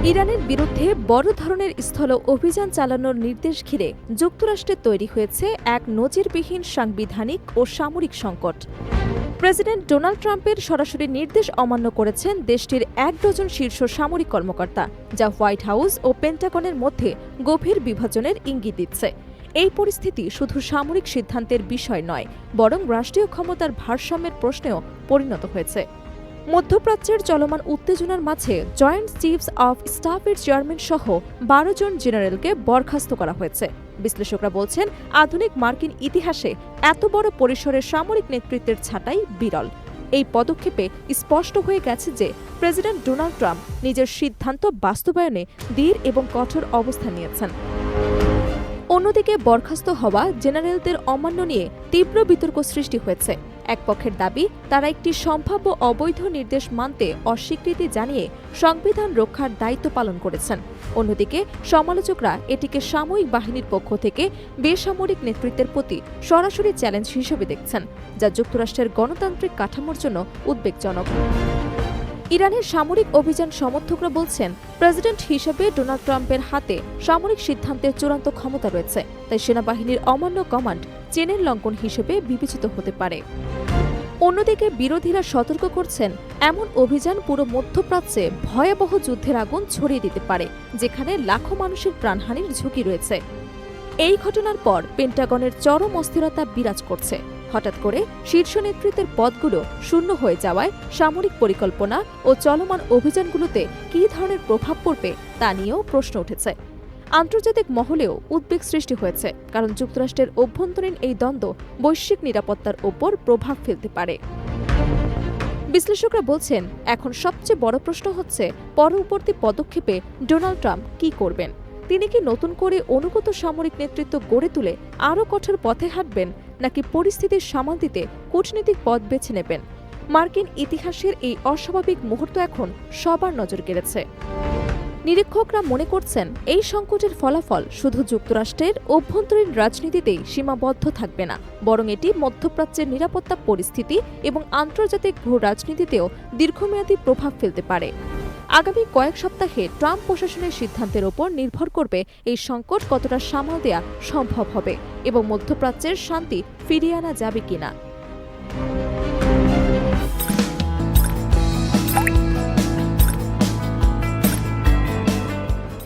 ইরানের বিরুদ্ধে বড় ধরনের স্থল অভিযান চালানোর নির্দেশ ঘিরে যুক্তরাষ্ট্রে তৈরি হয়েছে এক নজিরবিহীন সাংবিধানিক ও সামরিক সংকট। প্রেসিডেন্ট ডোনাল্ড ট্রাম্পের সরাসরি নির্দেশ অমান্য করেছেন দেশটির ১ ডজন শীর্ষ সামরিক কর্মকর্তা, যা হোয়াইট হাউস ও পেন্টাগনের মধ্যে গভীর বিভাজনের ইঙ্গিত দিচ্ছে। এই পরিস্থিতি শুধু সামরিক সিদ্ধান্তের বিষয় নয়, বরং রাষ্ট্রীয় ক্ষমতার ভারসাম্যের প্রশ্নেও পরিণত হয়েছে। মধ্যপ্রাচ্যের চলমান উত্তেজনার মাঝে জয়েন্ট চিফস অব স্টাফের চেয়ারম্যান সহ ১২ জন জেনারেলকে বরখাস্ত করা হয়েছে। বিশ্লেষকরা বলছেন, আধুনিক মার্কিন ইতিহাসে এত বড় পরিসরের সামরিক নেতৃত্বের ছাঁটাই বিরল। এই পদক্ষেপে স্পষ্ট হয়ে গেছে যে প্রেসিডেন্ট ডোনাল্ড ট্রাম্প নিজের সিদ্ধান্ত বাস্তবায়নে দৃঢ় এবং কঠোর অবস্থান নিয়েছেন। অন্যদিকে বরখাস্ত হওয়া জেনারেলদের অমান্য নিয়ে তীব্র বিতর্ক সৃষ্টি হয়েছে। এক পক্ষের দাবি, তারা একটি সম্ভাব্য অবৈধ নির্দেশ মানতে অস্বীকৃতি জানিয়ে সংবিধান রক্ষার দায়িত্ব পালন করেছেন। অন্যদিকে সমালোচকরা এটিকে সামরিক বাহিনীর পক্ষ থেকে বেসামরিক নেতৃত্বের প্রতি সরাসরি চ্যালেঞ্জ হিসেবে দেখছেন, যা যুক্তরাষ্ট্রের গণতান্ত্রিক কাঠামোর জন্য উদ্বেগজনক। ইরানের সামরিক অভিযান সমর্থকরা বলছেন, প্রেসিডেন্ট হিসেবে ডোনাল্ড ট্রাম্পের হাতে সামরিক সিদ্ধান্তের চূড়ান্ত ক্ষমতা রয়েছে, তাই সেনাবাহিনীর অমান্য কমান্ড চেনের লঙ্ঘন হিসেবে বিবেচিত হতে পারে। অন্যদিকে বিরোধীরা সতর্ক করছেন, এমন অভিযান পুরো মধ্যপ্রাচ্যে ভয়াবহ যুদ্ধের আগুন ছড়িয়ে দিতে পারে, যেখানে লাখো মানুষের প্রাণহানির ঝুঁকি রয়েছে। এই ঘটনার পর পেন্টাগনের চরম অস্থিরতা বিরাজ করছে। হঠাৎ করে শীর্ষ নেতৃত্বের পদগুলো শূন্য হয়ে যাওয়ায় সামরিক পরিকল্পনা ও চলমান অভিযানগুলোতে কী ধরনের প্রভাব পড়বে তা নিয়েও প্রশ্ন উঠেছে। আন্তর্জাতিক মহলেও উদ্বেগ সৃষ্টি হয়েছে, কারণ যুক্তরাষ্ট্রের অভ্যন্তরীণ এই দ্বন্দ্ব বৈশ্বিক নিরাপত্তার ওপর প্রভাব ফেলতে পারে। বিশ্লেষকরা বলছেন, এখন সবচেয়ে বড় প্রশ্ন হচ্ছে পরবর্তী পদক্ষেপে ডোনাল্ড ট্রাম্প কী করবেন। তিনি কি নতুন করে অনুগত সামরিক নেতৃত্ব গড়ে তুলে আরও কঠোর পথে হাঁটবেন, নাকি পরিস্থিতির সামাল দিতে কূটনৈতিক পথ বেছে নেবেন? মার্কিন ইতিহাসের এই অস্বাভাবিক মুহূর্ত এখন সবার নজর কেড়েছে। নিরীক্ষকরা মনে করছেন, এই সংকটের ফলাফল শুধু যুক্তরাষ্ট্রের অভ্যন্তরীণ রাজনীতিতেই সীমাবদ্ধ থাকবে না, বরং এটি মধ্যপ্রাচ্যের নিরাপত্তা পরিস্থিতি এবং আন্তর্জাতিক ভূ রাজনীতিতেও দীর্ঘমেয়াদী প্রভাব ফেলতে পারে। আগামী কয়েক সপ্তাহে ট্রাম্প প্রশাসনের সিদ্ধান্তের ওপর নির্ভর করবে এই সংকট কতটা সামাল দেওয়া সম্ভব হবে এবং মধ্যপ্রাচ্যের শান্তি ফিরিয়ে আনা যাবে কিনা।